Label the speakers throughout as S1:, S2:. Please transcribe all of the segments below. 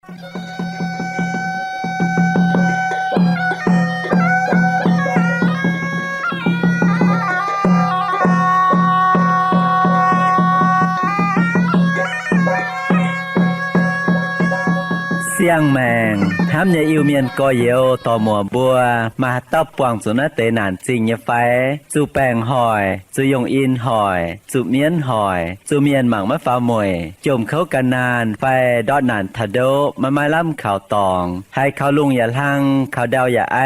S1: เสียงแมงห้ามอย่าอิวเมียนก็เยวต่อหมัวบัวมาตับปวงสุนัเตนานจริงอย่าไฟจูแปงหอยจูยงอินหอยจูเมียนหอยจูเมียนหมังมะฟ้ามวยจมเข้ากันนานไฟดอดนานทะโดมาไม้ล่ำข่าวตองให้เขาลุงอย่าลังเขาดาวอย่าไอ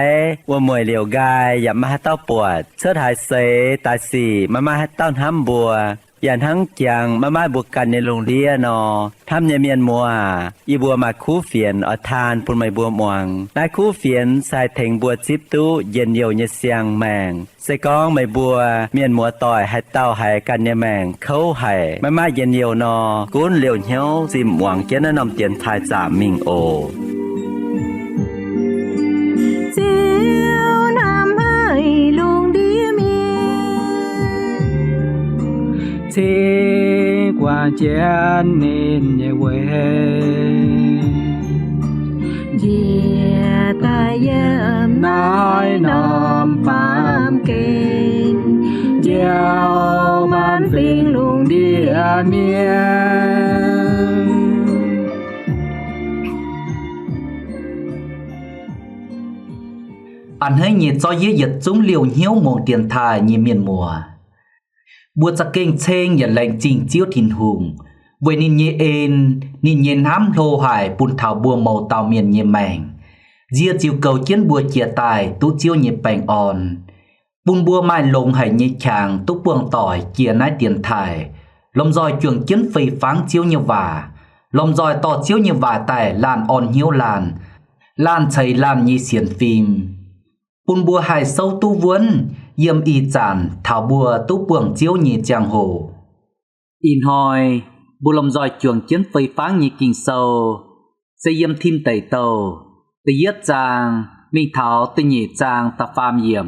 S1: ว่ามวยเหลียวกายอย่ามาให้เต้าปวดเสื้อถ่ายเสตายสี่มาให้เต้าห้ำบัวอย่างทั้งเจียงมาบุกกันในโรงเรียนอทำเยเมียนมัวอีบัวมาคู่เฟียนอทานปุ่นไม่บัวมวงได้คู่เฟียนใส่เถงบัวจิบตู้เย็นเยียวเยเสียงแมงใส่กองไม่บัวเมียนมัวต่อยให้เต้าให้กันเยแมงเขาให้มาเย็นเยียวนอกุ้นเหลียวเหี้ยวจิมหวังเจนนำเตียนทายจ่ามิงโอ
S2: เจียวนำให้ลุงดีมี
S3: thế qua chén nên nhẹ quê
S2: Dìa ta dâm
S3: nói nòm
S2: phàm kênh
S3: gieo man phiền luôn đi miên
S4: anh hãy nhìn cho dễ dật chúng liều hiếu muộn tiền thai như miền mùa bùa cha kênh chênh và lệnh trình chiếu thìn hùng với nín nhẹ ên nín nhẹ hám lô hải bùn thảo bùa màu tàu miền nhẹ mảnh dìa chiều cầu chiến bùa chia tài tú chiếu nhẹ bành on bùn bùa mai lồng hải nhẹ chàng tú buông tỏi chia nái tiền thải lồng roi chuồng chiến phê pháng chiếu như vả lồng roi to chiếu như vả tài làn on hiếu làn chảy làn như xiên phim bùn bùa hải sâu tu vốn yếm y chản thảo bùa tú buông chiếu nhị giang hồ in hoi bùa lồng roi chuồng chiến phơi pháng nhị kinh sâu xây yếm thim tẩy tàu tây yết giang minh thảo tây nhị giang ta phàm yếm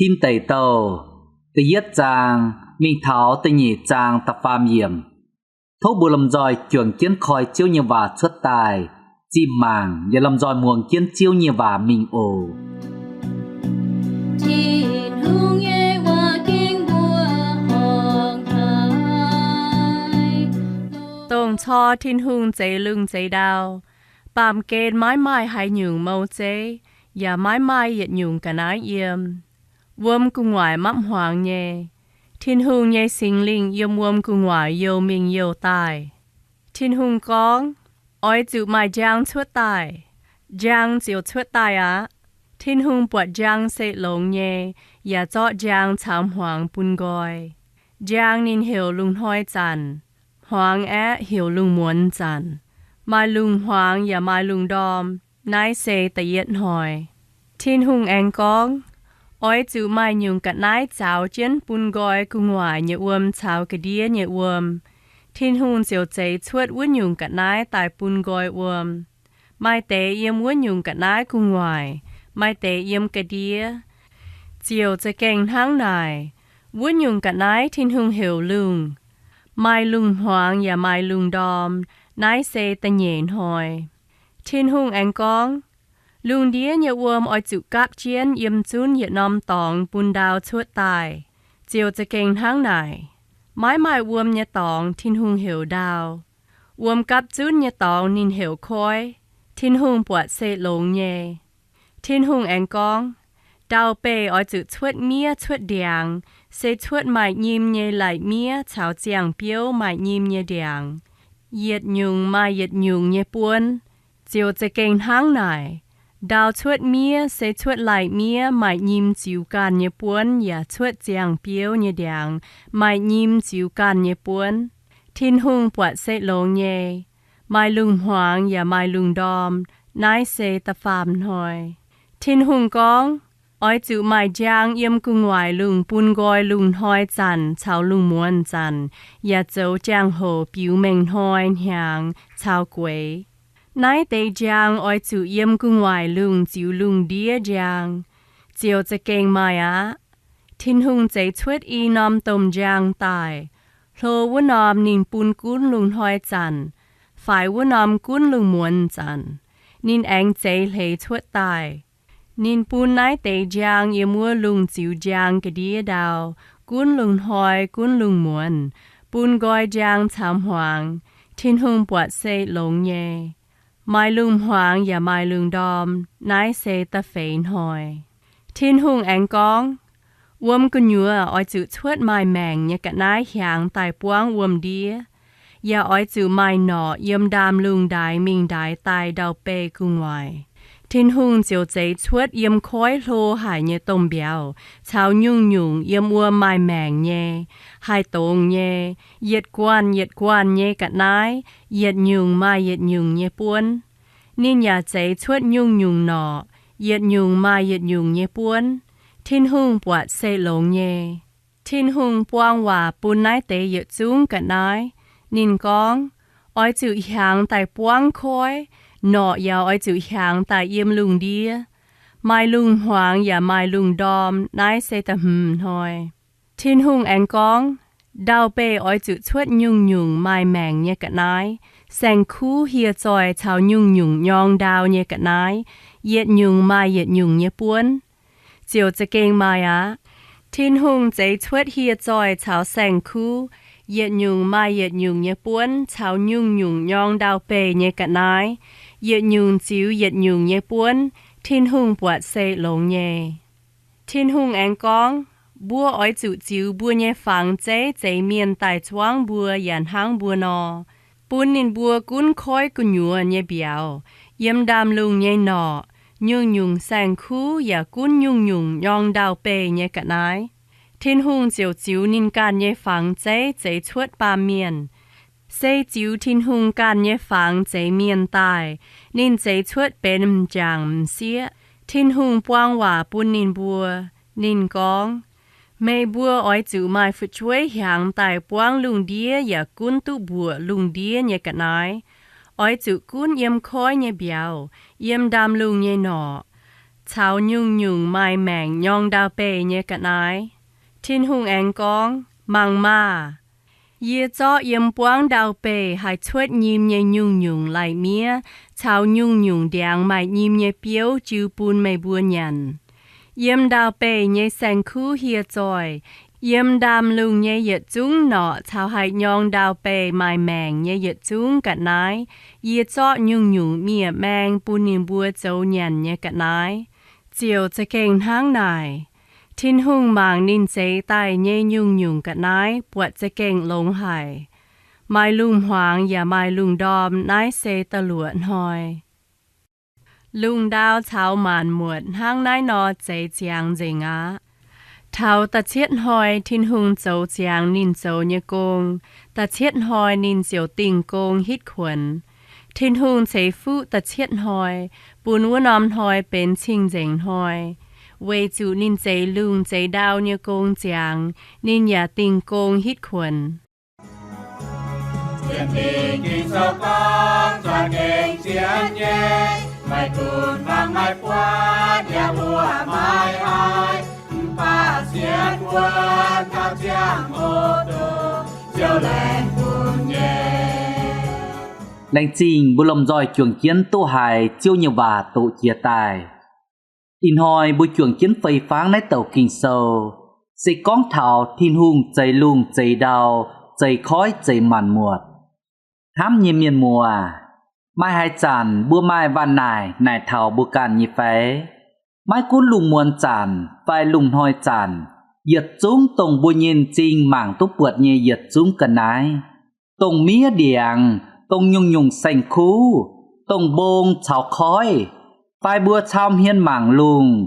S4: thim tẩy tàu tây yết giang minh thảo tây nhị giang ta phàm yếm thấu bùa lồng roi chuồng chiến khoi chiếu như vả xuất tài chim màng và lồng roi muồng chiến chiếu như vả minh ồ
S2: tông cho thiên hùng dây lưng dây đào bàm kên mái mai hay nhường mâu dây và mái mai yết nhường cả nái yếm vôm cùng ngoài mắm hoàng nhẹ thiên hùng nhẹ sinh linh yếm vôm cùng ngoài yêu mình yêu tài thiên hùng con oi chịu mai giang chuột tài giang chịu chuột tài á thiên hùng bọt giang sẽ lồng nhẹ và cho giang chạm hoàng bùn gọi giang nín hiểu lung hoi chăn hoàng é hiểu lung muốn chăn mai lung hoàng và mai lung đom nái sẽ tây yết hỏi thiên hùng anh con oi chịu mai nhung cả nái cháo chiến bùn gọi cùng ngoài nhẹ uom cháo cái đĩa nhẹ uom thiên hùng chịu chạy chuột uốn nhung cả nái tại bùn gọi uom mai tế yếm uốn nhung cả nái cùng ngoài mai tế yếm cái đĩa chiềuจะเก่งทั้งนายวุ้นยุงกับนายทิ้นหึงเหวลุงไม่ลุงหวางอย่าไม่ลุงดอมนายเซตะเหยนหอยทิ้นหึงแองกองลุงเดียอย่าวัวมอจุกับเจียนเยี่ยมจุนอย่านอมตองปุนดาวชั่วตายเจียวจะเก่งทั้งนายไม้วัวมอย่าตองทิ้นหึงเหวดาววัวมกับจุนอย่าตองนินเหวคอยทิ้นหึงปวดเซลงเย่ทิ้นหึงแองกองดาวเปออยจุดชวดเมียชวดเดียงเซชวดหมายยิมเยไหลเมียชาวเจียงเปียวหมายยิมเยเดียงเหยียดยุงมาเหยียดยุงเยปวนเจียวจะเก่งทั้งไหนดาวชวดเมียเซชวดไหลเมียหมายยิมจิวการเยปวนอย่าชวดเจียงเปียวเยเดียงหมายยิมจิวการเยปวนทินหุงปวดเซลงเยหมายลุงหวางอย่าหมายลุงดอมนายเซตะฟามหน่อยทินหุงกองอ้อยจุหมายจางเยี่ยมกุงไหวลุงปุนกอยลุงห้อยจันชาวลุงม้วนจันอย่าเจ้าจางโหปิวเมงห้อยหางชาวกวยนายเตจางอ้อยจุเยี่ยมกุงไหวลุงจิวลุงเดียจางเจียวจะเก่งมายะทินหุงใจชวดอีนอมตมจางตายโลวนอมนินปุนกุ้นลุงห้อยจัน phảiว่านำกุ้นลุงมวนจันนินแองใจเลยทวดตายนินปูนไนเตจางเยมัวลุงจิวจางกะดีดาวกุ้นลุงหอยกุ้นลุงมวนปูนกอยจางชามหวางทินหงปวดเซหลงเยไม่ลุงหวางอย่าไม่ลุงดอมไนเซตะเฟนหอยทินหงแองกองวมกุญยัวอ้อยจืดทวดไม้แมงเนี่ยกะนายหยางตายป้วงวมเดียอย่าอ้อยจืดไม้หนอเยี่ยมดามลุงได้มิงได้ตายดาวเปกุงไวทินหงเจียวใจทวดเยี่ยมค้อยโลหายเนี่ยต้มเบียวชาวยุ่งยุ่งเยี่ยมวัวไม้แมงเนี่ยหายตรงเนี่ยเหยียดกวนเนี่ยกะนายเหยียดยุ่งมาเหยียดยุ่งเนี่ยป้วนนินอย่าใจทวดยุ่งยุ่งหนอเหยียดยุ่งมาเหยียดยุ่งเนี่ยป้วนทินหงปวดเซหลงเยทินหงปวงว่าปูนไนเตยจุงกันนายนินกองอ้อยจือหางแต่ปวงคอยหนอยาวอ้อยจือหางแต่เยี่ยมลุงเดียไม่ลุงหวางอย่าไม่ลุงดอมนายเซตะหอยทินหงแองกองดาวเปอ้อยจือชวดยุ่งไม่แมงเนี่ยกันนายแสงคู่เฮียจอยชาวยุ่งยองดาวเนี่ยกันนายเหยียดยุ่งไม่เหยียดยุ่งเนี่ยป้วนเจียวจะเก่งมาอ่ะทินหงใจทวดเฮียจอยชาวแสงคู่เหยียดยุงมาเหยียดยุงเนี่ยป้วนชาวยุ่งยองดาวเปยเนี่ยกันนายเหยียดยุงจิ๋วเหยียดยุงเนี่ยป้วนทินหงปวดเซหลงเนี่ยทินหงแองกองบัวอ้อยจุจิ๋วบัวเนี่ยฝังใจเมียนไต่จวงบัวยันหางบัวนอปุ้นนินบัวกุ้นคอยกุญยัวเนี่ยเบียวเยี่ยมดามลุงเนี่ยหนอยุ่งแสงคู่อย่ากุ้นยุ่งยองดาวเปยเนี่ยกันนายทินหงเจียวจิ๋วนินการเนี่ยฝังใจชวดปาเมียนเซจิ๋วทินหงการเนี่ยฝังใจเมียนตายนินใจชวดเป็นจางเสียทินหงปวงว่าปุนนินบัวนินกองไม่บัวอ้อยจิ๋วไม่ฝึกช่วยหางตายปวงลุงเดียอย่ากุ้นตุบัวลุงเดียเนี่ยกันนายอ้อยจุกุ้นเยี่ยมคอยเนี่ยเบียวเยี่ยมดามลุงเนี่ยหนอชาวยุ่งไม่แมงยองดาวเปยเนี่ยกันนายทินหงแองกองมังมาเยี่ยเจาะเยี่ยมปวงดาวเปยให้ชวดยิ้มเนี่ยยุ่งไหลเมียชาวยุ่งแดงไม่ยิ้มเนี่ยเปียวจิวปูนไม่บัวยันเยี่ยมดาวเปยเนี่ยแสงคู่เฮียจอยเยี่ยมดามลุงเนี่ยเหยียดจุ้งหนอชาวไห้ยองดาวเปยไม้แมงเนี่ยเหยียดจุ้งกันนายเยี่ยเจาะยุ่งเมียแมงปูนินบัวเจ้ายันเนี่ยกันนายเจียวจะเก่งทางไหนทินหงบางนินเจใต้เนี่ยยุ่งกันนายปวดจะเก่งลงหายไม่ลุงหวางอย่าไม่ลุงดอมนายเซตะหลวนหอยลุงดาวเช้าหมานหมวดห้างนายนอใจเจียงเจงะเท้าตะเชียดหอยทินหงโจเจียงนินโจเนกงตะเชียดหอยนินเจียวติงกงฮิตขวนทินหงเฉฟูตะเชียดหอยปูนวนอมหอยเป็นชิงเจงหอยเวจูนินเจลุงใจดาวเนกงเจียงนินอย่าติงกงฮิตขวน
S5: เจียนติงกินเสาก้องจวนเก่งเจียนเย่ไม่ตูนฟังไม่ปวดอย่าบัวไม่อายป้าเสียนวัวเท้าเจียงโอโตเจียวแหลงปุนเย่
S4: Lành trình bù lồng dòi chuồng kiến tô hài chiêu nhiều bà tổ chia tài. In hoi bù chuồng kiến phây pháng nái tàu kinh sâu. Dây con thảo thiên hùng dây lùng dây đào, dây khói dây màn muột. Hám nhiên miền mùa, mai hai chàn bùa mai van nải thảo bùa càn nhị phé. Mai cún lùng muôn chàn, vai lùng hoi chàn. Giật chúng tổng bùa nhiên trình mảng tốt buột nhẹ giật chúng cần ái. Tổng mía điàng, tổng nhung xanh khu, tổng bông cháo khói. Vai bùa chăm hiên mảng lùng,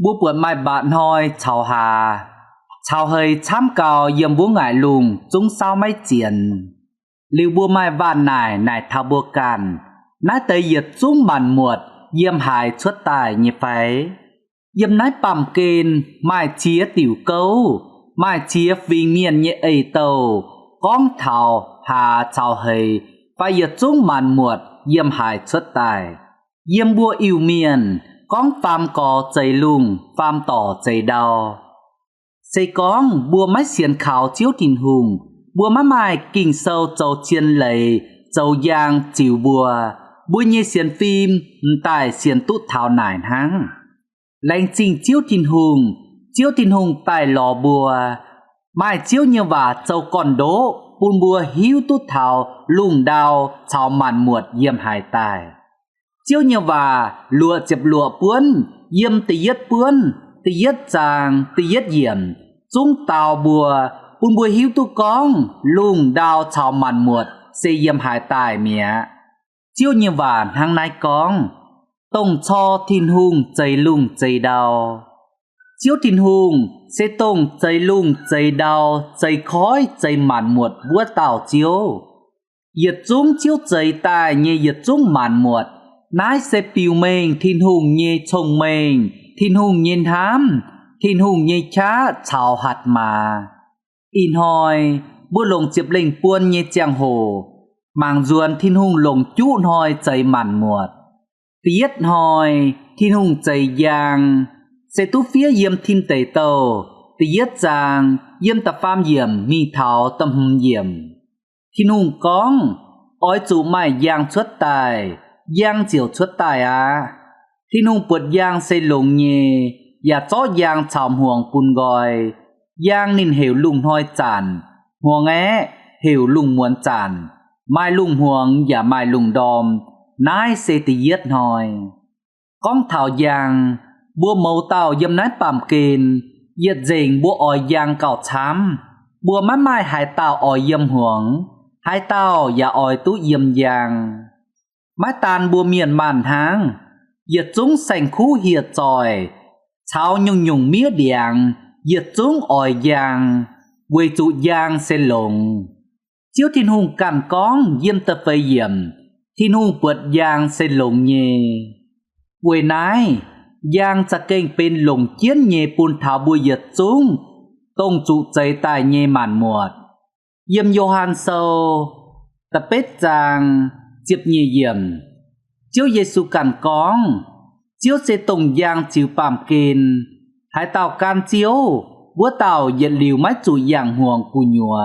S4: bùa buột mai bạn hoi cháo hà. Cháo hơi chám cao yếm bùa ngại lùng, chúng sao mấy triển. Liu bùa mai van nải thảo bùa càn. Nái tây giật chúng màn muột, yếm hài xuất tài như phái. Yếm nái bằm kên, mai chia tiểu câu, mai chia vì miền nhẹ ấy tàu. Con thảo hà chào hầy, phải giật chúng màn muột, yếm hài xuất tài. Yếm bùa yêu miền, con phàm có dây lùng, phàm tỏ dây đào. Xây con bùa mái xiên khảo chiếu thìn hùng, bùa má mai kinh sâu châu chiên lầy, châu giang chịu bùa như xiên phim tại xiên tút thảo nải hăng lành trình chiếu thiên hùng tại lò bùa mai chiếu như và châu còn đố bùn bùa hiu tút thảo lùng đào chào màn muột yếm hải tài chiếu như và lụa chẹp lụa puốn yếm tì yết chàng tì yết yểm chúng tàu bùa bùn bùa hiu tu con lùng đào chào màn muột xây yếm hải tài mía chiếu như và hàng nái con tông cho thiên hùng chây lùng chây đào chiếu thiên hùng sẽ tông chây lùng chây đào chây khói chây màn muột vua tàu chiếu yết chúng chiếu chây tài như yết chúng màn muột nái sẽ piu mình thiên hùng như chồng mình thiên hùng nhìn hám thiên hùng như chá chào hạt mà in hoi bữa lồng chụp linh buôn như chàng hồ mang duôn thiên hùng lồng chú hoi chây màn muột tiết hoi thiên hùng chây giang sẽ tú phía yếm thiên tẩy tàu tiết giang yếm tập pham yểm mi thảo tâm hùng yểm thiên hùng con ói chủ mày giang xuất tài giang chiều xuất tài à thiên hùng bột giang xây lồng nhẹ và chó giang chào huồng bùn gọi giang nên hiểu lùng hoi chản huồng é hiểu lùng muốn chản mai lùng huồng và mai lùng đom nái sẽ tì yết hoi con thảo giang bùa màu tàu yếm nái bàm kền yết dình bùa ỏi giang cào chám bùa mái mai hải tàu ỏi yếm huồng hải tàu và ỏi tú yếm giang mái tàn bùa miền màn hang yết chúng sành khu hiệt tròi cháo nhung mía điàng yết chúng ỏi giang quê trụ giang sẽ lồng chiếu thiên hùng cản con yếm tập phê yểm thiên hùng bượt giang sẽ lồng nhê quê nái giang cha kênh bên lồng chiến nhê bùn thảo bùi yết chúng tông trụ cháy tài nhê màn muột yếm Johan sâu tập bết giang chiếp nhê yểm chiếu Giêsu cản con chiếu sẽ tông giang chiếu bàm kên hải tàu can chiếu búa tàu yết liều mái trụ giang huồng cù nhùa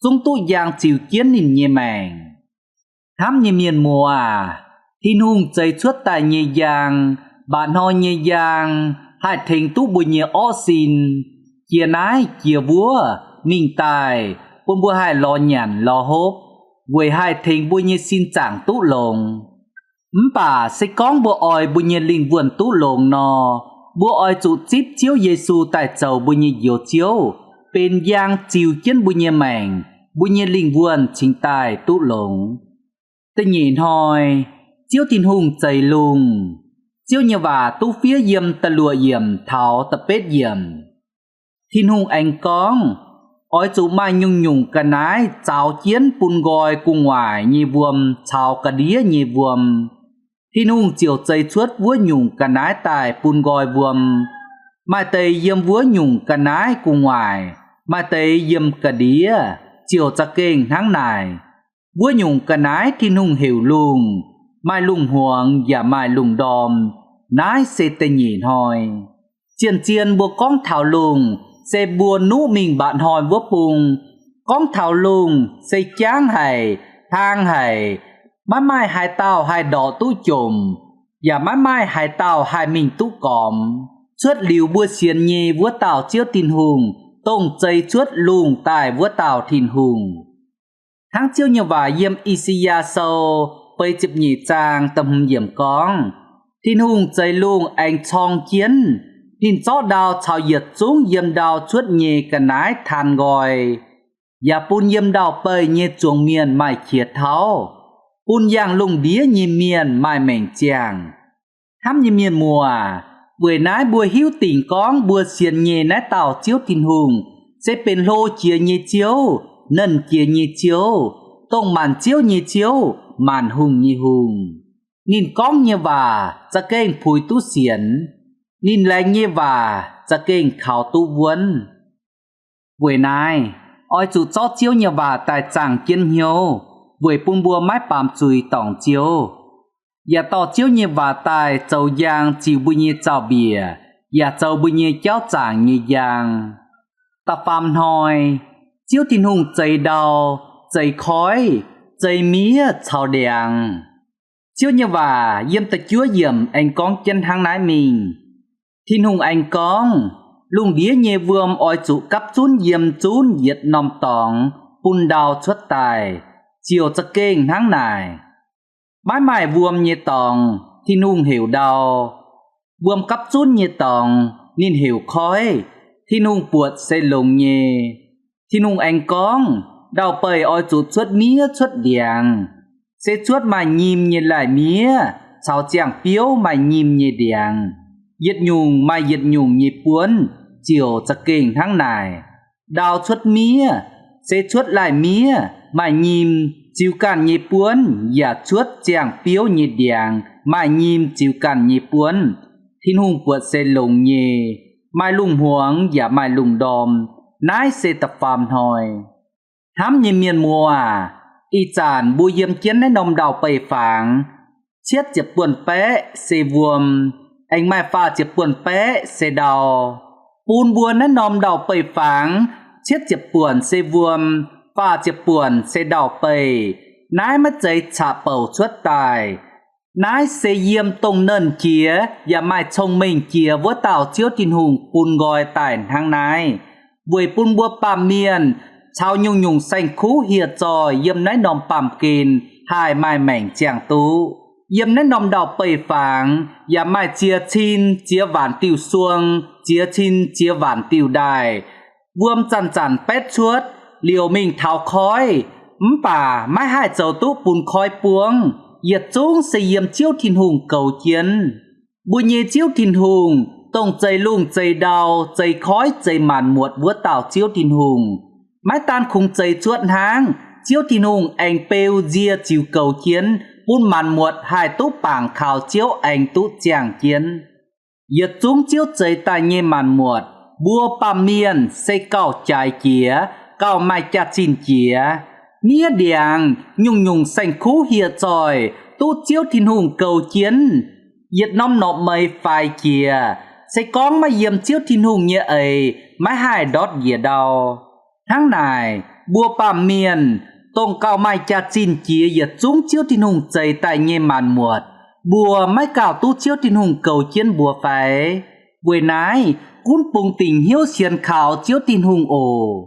S4: chúng tụ giang chiếu kiến nhìn nhê mèng thám nhê miền mùa à thiên hùng cháy chuốt tài nhê giang bạn hoi nhê giang hải thình tú bùi nhê ó xin kia nái kia vúa minh tài bùn bùa hải lo nhàn lo hốp quầy hải thình bùi nhê xin chẳng tú lồng bà sẽ con bùa oi bùi nhê linh vườn tú lồng nò bùa oi trụ chip chiếu Giêsu tại chầu bùi nhê yếu chiếu bên giang chiều kiến bùi nhê mèng bùi nhê linh vườn chính tài tú lồng tê nhìn hoi chiếu thiên hùng chảy lùng chiếu nhà và tú phía yếm ta lùa yểm thảo tập bết yểm thiên hùng anh con ói chú mai nhung cả nái chào chiến bùn gòi cùng ngoài nhì vuông chào cả đĩa nhì vuông thiên hùng chiều chảy chuốt vúa nhung cả nái tài bùn gòi vuông mai tây yếm vúa nhung cả nái cùng ngoài mai tây yếm cả đĩa chiều cha kênh tháng này vúa nhung cả nái thiên hùng hiểu lùng mai lùng huồng và mai lùng đom nái sẽ tê nhìn hoi chiên bùa con thảo lùng sẽ bùa nụ mình bạn hoi vua bùng con thảo lùng sẽ cháng hầy thang hầy mái mai hai tàu hai đỏ tú chùm và mái mai hai tàu hai mình tú còm chuốt liều bùa xiên nhê vua tàu chiếu tin hùng tông chây chuốt lùng tài vua tàu thìn hùng tháng chiếu như và yếm Isia sâu bây chụp nhị trang tâm hùng yểm con thiên hùng chây lùng anh chong chiến nhìn chó đào chào yết chúng yếm đào chuốt nhê cả nái than gọi và bùn yếm đào bơi nhê chuồng miền mai khiết tháo bùn giang lùng đía nhê miền mai mảnh chàng thăm nhê miền mùa buổi nái bùa hiếu tỉnh con bùa xiên nhê nái tàu chiếu thiên hùng sẽ bên lô chia nhê chiếu nần chia nhê chiếu tông màn chiếu nhê chiếu màn hùng nhê hùng nhìn con nhê và cha kênh phùi tú xiển nhìn lành nhê và cha kênh khảo tú vuân buổi nái oi chủ chó chiếu nhê và tại chẳng kiên hiếu buổi bùn bùa mái bàm chùi tổng chiếu và tỏ chiếu nhê và tại châu giang chịu bùi nhê chào bìa và châu bùi nhê cháu chẳng nhê giang ta phàm hoi chiếu thiên hùng chảy đào chảy khói dây mía chào đèn chiếu như và yếm ta chúa yểm anh con chân hàng nái mình thiên hùng anh con lùng đĩa nhẹ vườm oi chủ cắp chún yểm chún yết nòm tòng bùn đào xuất tài chiều cha kênh tháng này mãi mãi vuông nhẹ tòng thiên hùng hiểu đau vuông cắp chún nhẹ tòng nên hiểu khói thiên hùng buột xây lồng nhẹ thiên hùng anh con đào bầy oi chủ xuất mía xuất đèn sẽ chuốt mà nhìm như lại mía sao chàng piếu mà nhìm như đèn yết nhung mà yết nhung như cuốn chiều cha kênh tháng này đào chuốt mía sẽ chuốt lại mía mà nhìm chiều càn như cuốn và chuốt chàng piếu như đèn mà nhìm chiều càn như cuốn thiên hùng buột sẽ lồng như mai lùng huống và mai lùng đom nái sẽ tập phàm thôi hám như miền mùa y chàn bùi yếm chiến nái nông đào bầy phẳng chiết chếp buồn pé xê vuông anh mai pha chếp buồn pé xê đào bùn buồn nái nông đào bầy phẳng chiết chếp buồn xê vuông pha chếp buồn xê đào bầy nái mất giấy trả bầu xuất tài nái xê yếm tông nân kia và mai trông mình kia vỡ tạo chiếu tin hùng bùn gọi tài hàng nái vui bùn bùa bà miền chào nhung nhung xanh khú hiệt tròi yếm nái nòm bàm kìn hai mai mảnh chàng tú yếm nái nòm đào bầy phẳng và mai chia chin chia ván tiêu xuông chia chin chia ván tiêu đài vuông chăn chăn pét chuốt liều mình tháo khói bà mai hai dầu tú bùn khói buông yết chúng sẽ yếm chiếu thiên hùng cầu chiến bùi nhê chiếu thiên hùng tông dây lung dây đào dây khói dây màn muột vua tạo chiếu thiên hùng mái tan khung dây chuột háng chiếu thiên hùng anh pêu dia chiều cầu chiến bún màn muột hai tú bảng khảo chiếu anh tú chàng chiến yết chúng chiếu dây tai nhê màn muột bua pa miên xây cao trái kia cao mai cha chín kia mía đèn nhung nhung xanh khú hiệt tròi tú chiếu thiên hùng cầu chiến yết nóm nọ mây phai kia sẽ con mà yếm chiếu thiên hùng như ấy mái hai đót dìa đau tháng này bùa bà miền tông cao mai cha chín kia yết chúng chiếu thiên hùng dày tại nhê màn muột bùa mái cào tú chiếu thiên hùng cầu chiến bùa phải buổi nái cún bùng tình hiếu xiên khảo chiếu thiên hùng ồ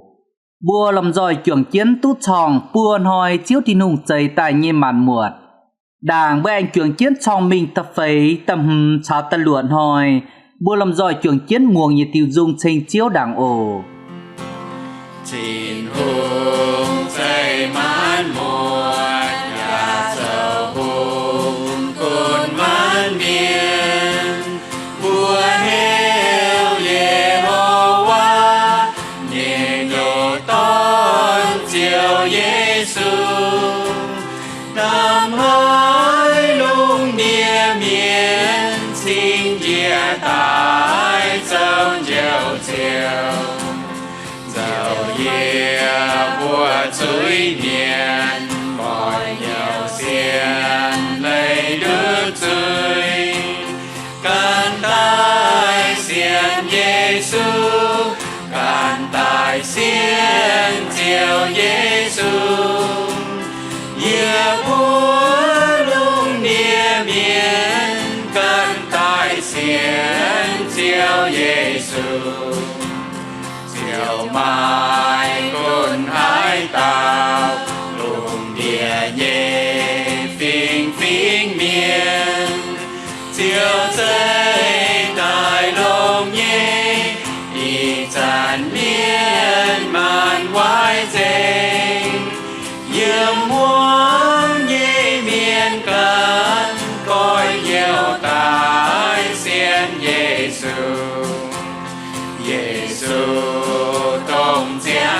S4: bùa làm giỏi trưởng chiến tú tròn buồn hỏi chiếu thiên hùng dày tại nhê màn muột đảng với anh trưởng chiến trong mình tập phấy tầm cháo ta luận hỏi bùa làm giỏi trưởng chiến muồng như tiêu dung trình chiếu đảng ồ
S5: Thiên hùng dày mãn muộn nhà sầu hùng cồn mãn miền bùa heo Giê-hô-va nhẹ đồ tôn chiều Giê-xu năm hỡi lung địa miền xin chia tại sông chiều chiều giàu ye vua chuối miền mọi nhiều xiên lấy nước tươi can tai xiên Giê-xu can tai xiên chiều Giê-xu ye vua lung địa miền can tai xiên chiều Giê-xu chiều mai con hải tàu lùng địa nhẹ phình phình miền chiều dây tài lông nhẹ y tràn miền màn quái dây yếm muôn nhẹ miền cân coi nhiều tài xiên Giê-xu Giê-xu tông chia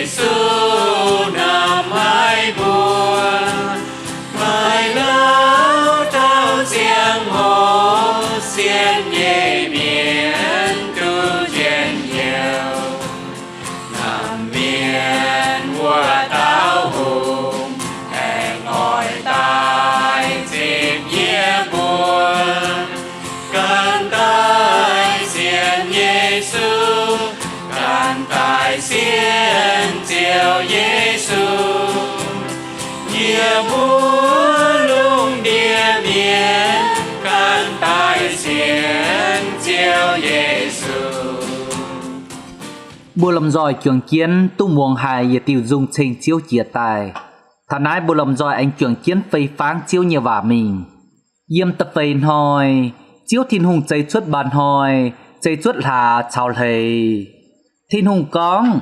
S5: Giêsu nằm hai buồn mai lâu thao giang hồ xiên nhẹ miền tu trên nhiều nằm miền mùa tao hùng hẹn hỏi tai dịp nhẹ buồn cần tai xiên Giêsu cần tai xiên chiều Giêsu nhẹ buồn lung địa miền cần tai xiên chiều Giêsu
S4: Bùa lầm giỏi trường chiến tu muồng hài và tiêu dung trình chiếu chia tài. Thà nái bùa lầm giỏi anh trường chiến phây pháng chiếu như vả mình. Yêm tập phây hỏi, chiếu thiên hùng cháy chuất bàn hỏi, cháy chuất là chào thầy. Thiên hùng cóng,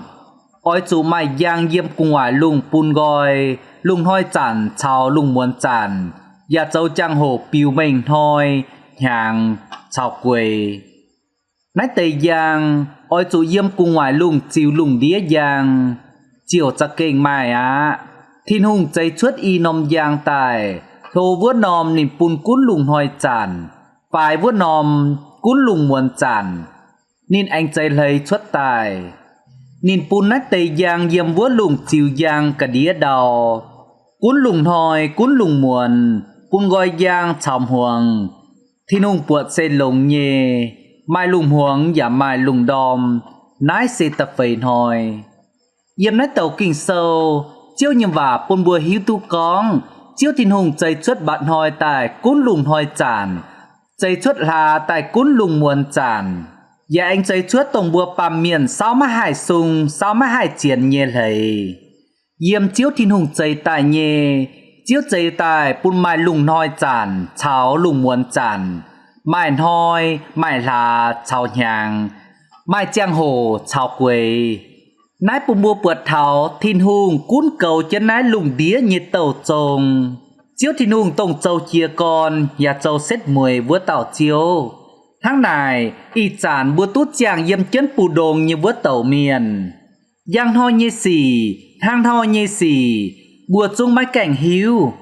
S4: ôi chú mày giang yêm cùng ngoài lùng pun gọi, lùng hoi chản chào lùng muốn chản. Và châu trang hồ piu mình thôi, hàng chào quầy. Nái tây giang, ôi chú yêm cùng ngoài lùng chiều lùng đĩa giang. Chiều chắc kênh mai á, thiên hùng cháy chuất y nòm giang tài. Thô vua nòm nìm pun cún lùng hoi chản. Phải vua nòm cún lùng muốn chản. Nên anh cháy lấy chuất tài. Nên pun nách tây giang yêm vua lùng chiều giang cả đĩa đào. Cún lùng hoi cún lùng muộn, pun gọi giang chòm huồng. Thiên hùng buộc xe lùng nhê, mai lùng huồng và mai lùng đom, nái xe tập phейn hỏi. Yêm nách tàu kinh sâu, chiếu nhầm vả pun bùa hiếu tu con, chiếu thiên hùng cháy chuất bạn hỏi tại cún lùng hoi chản. Cháy chuất là tại cún lùng muộn chản. Và anh cháy chuất tổng bùa bàm miền sao mà hải sung, sao mà hải chiến nhê lấy. Yêm chiếu thiên hùng cháy tại nhê, chiếu cháy tại pun mai lùng hoi chản, cháu lùng muộn chản. Mai hoi, mai là cháu nhàng, mai trang hồ cháu quầy. Nái pun bùa bượt thảo thiên hùng cún cầu chân nái lùng đĩa như tàu trông. Chiếu thiên hùng tổng châu chia con, và châu xét mùi vua tàu chiếu. Tháng này, y chản bùa tút chàng yêm chân bù đồn như vua tàu miền. Giang hoi như xì, hang hoi như xì, bùa chung mái cảnh hiu.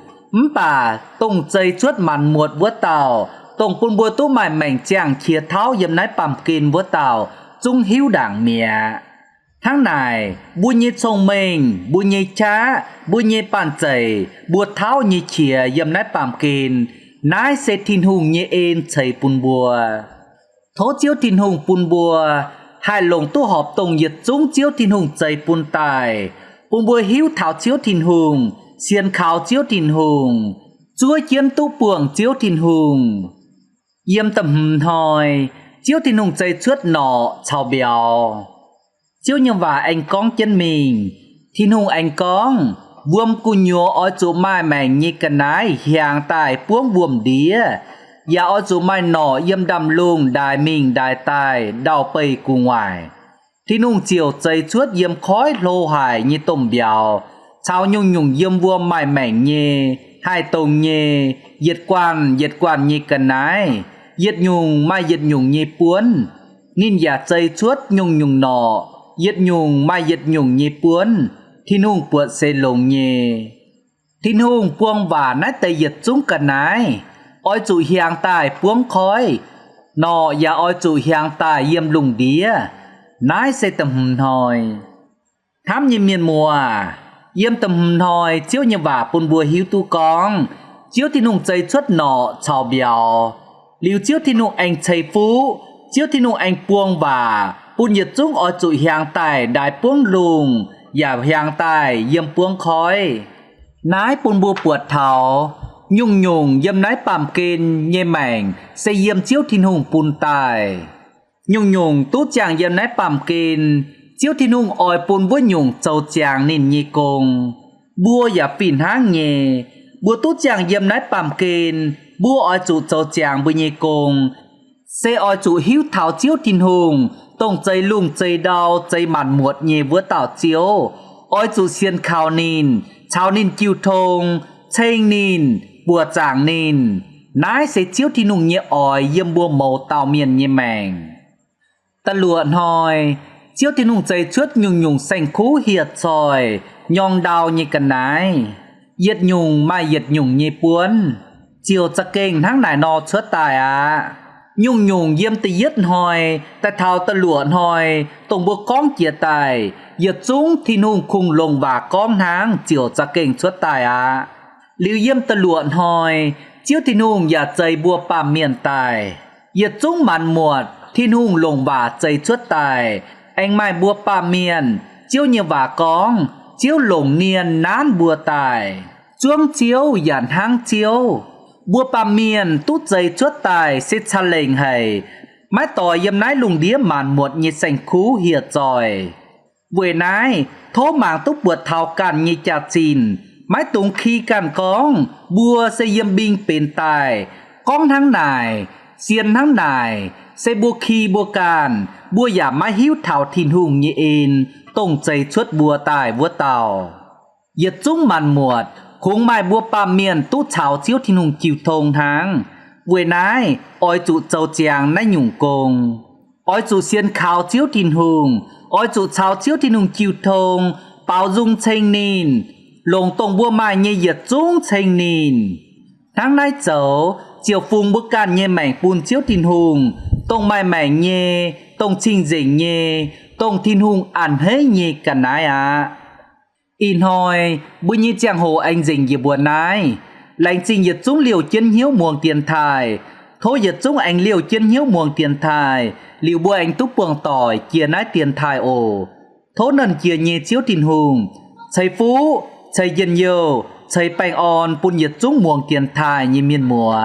S4: Bà, tổng chây chuốt màn muột vua tàu, tổng pun bùa tú mài mảnh chàng chia tháo yêm nái bàm kinh vua tàu, chung hiu đảng mẹ. Tháng này, bùa như chồng mình, bùa như cha, bùa như bàn chảy, bùa tháo như chia yêm nái bàm kinh, nái sẽ thiên hùng như ên chảy pun bùa. Thố chiếu thiên hùng pun bùa, hai lồng tu họp tổng nhiệt chúng chiếu thiên hùng chảy pun tài, pun bùa hiếu thảo chiếu thiên hùng, xiên khảo chiếu thiên hùng, chúa chiến tu buồng chiếu thiên hùng. Yêm tầm hỏi, chiếu thiên hùng chảy chuốt nọ chào bèo. Chiếu nhưng và anh con chân mình, thiên hùng anh con, buông cu nhô ở chỗ mai mảnh như cái nái hàng tài buông buông đĩa. Và ở chỗ mai nọ yêm đầm lùng đài mình đài tài đào bầy cu ngoài. Thiên hùng chiều cháy chuốt yêm khói lô hải như tôm bèo. Chào nhung nhung yêm vua mai mảnh như hai tông như diệt quan như cái nái. Diệt nhung mai diệt nhung như buôn. Nên giả cháy chuốt nhung nhung nọ. Diệt nhung mai diệt nhung như buôn. Thiên hùng buộc xe lồng nhé. Thiên hùng buông và nát tay diệt chúng cả nái. Ôi chủ hiang tài buông khói. Nọ và ôi chủ hiang tài yêm lùng đĩa. Nái xe tầm hùm hỏi. Thám như miền mùa. Yêm tầm hùm hỏi chiếu như vả bùn bùa hiếu tu con. Chiếu thiên hùng cháy chuất nọ chào bèo. Liu chiếu thiên hùng anh cháy phú. Chiếu thiên hùng anh buông và bùn nhiệt chúng ôi chủ hiang tài đài buông lùng. Và hiang tài yêm buông khói. Nái bùn bùa buột thảo. Nhung nhung yêm nái bàm kên nhê mảnh sẽ yêm chiếu thiên hùng pun tài. Nhung nhung tú chàng yêm nái bàm kên chiếu thiên hùng oi pun búa nhung châu chàng nên nhê công. Bua và phìn háng nhê. Bua tú chàng yêm nái bàm kên bua oi chủ châu chàng bua nhê công. Sẽ oi chủ hiếu thảo chiếu thiên hùng tổng cháy lùng cháy đau cháy màn muột nhê vua tảo chiếu. Oi chủ xiên khao nín chào nín kiêu thông chênh nín bùa chàng nín. Nái sẽ chiếu thiên hùng nhẹ ỏi yêm bùa màu tàu miền nhẹ mảnh. Ta luận hỏi chiếu thiên hùng dây chuốt nhung nhung xanh khú hiệt rồi nhong đào như cần nái yết nhung mai yết nhung như buồn chiều cha kênh tháng này nó chuốt tài à nhung nhung yếm tì yết hỏi tại thao ta luộn hỏi tổng bộ con chia tài yết chúng thiên hùng khung lồng và con tháng chiều cha kênh chuốt tài à liu yếm ta luộn hỏi chiếu thiên hùngอย่าใจบัวป่าเมียนตายอย่าจุ้งมันหมวดthiên hùng lồng vàใจchuốt tài anh mai bùa pa miền chiếu nhiều và con chiếu lồng niên nán bùa tài chuông chiếu dàn hang chiếu bùa pa miền tút dây chuốt tài xích cha lệnh hay mái tỏi yếm nái lùng đĩa màn một nhiệt sành khú hiệt rồi vừa nái thố màng túc bùa thao càn như chà chìn mái tung khi càn con bùa xây yếm binh bền tài con tháng này xiên tháng này xây bùa khi bùa càn bùa giả mái hiếu thảo thiên hùng như in tông chạy chuốt bùa tài bùa tàu yết chúng màn muột khung mai bùa pa miền tú chảo chiếu thiên hùng chịu thông tháng vừa nái oi trụ châu chàng nái nhung công oi trụ xiên khảo chiếu thiên hùng oi trụ chảo chiếu thiên hùng chịu thông bao dung chênh nín lồng tông bùa mai như yết chúng chênh nín tháng nay cháu chiều phung bức can nhê mảnh bùn chiếu thiên hùng tông mai mảnh nhê tông chinh dình nhê tông thiên hùng ăn hết nhê cả nái à in hồi bữa như chàng hồ anh dình gì buồn nái lành trình nhiệt chúng liều chân hiếu muồng tiền thải thôi nhiệt chúng anh liều chân hiếu muồng tiền thải liều bùa anh túc buồng tỏi chia nái tiền thải ồ thố nần chia nhê chiếu thiên hùng xây phú xây dân nhiều xây bánh on bùn nhiệt chúng muồng tiền thải như miên mùa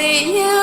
S6: Hãy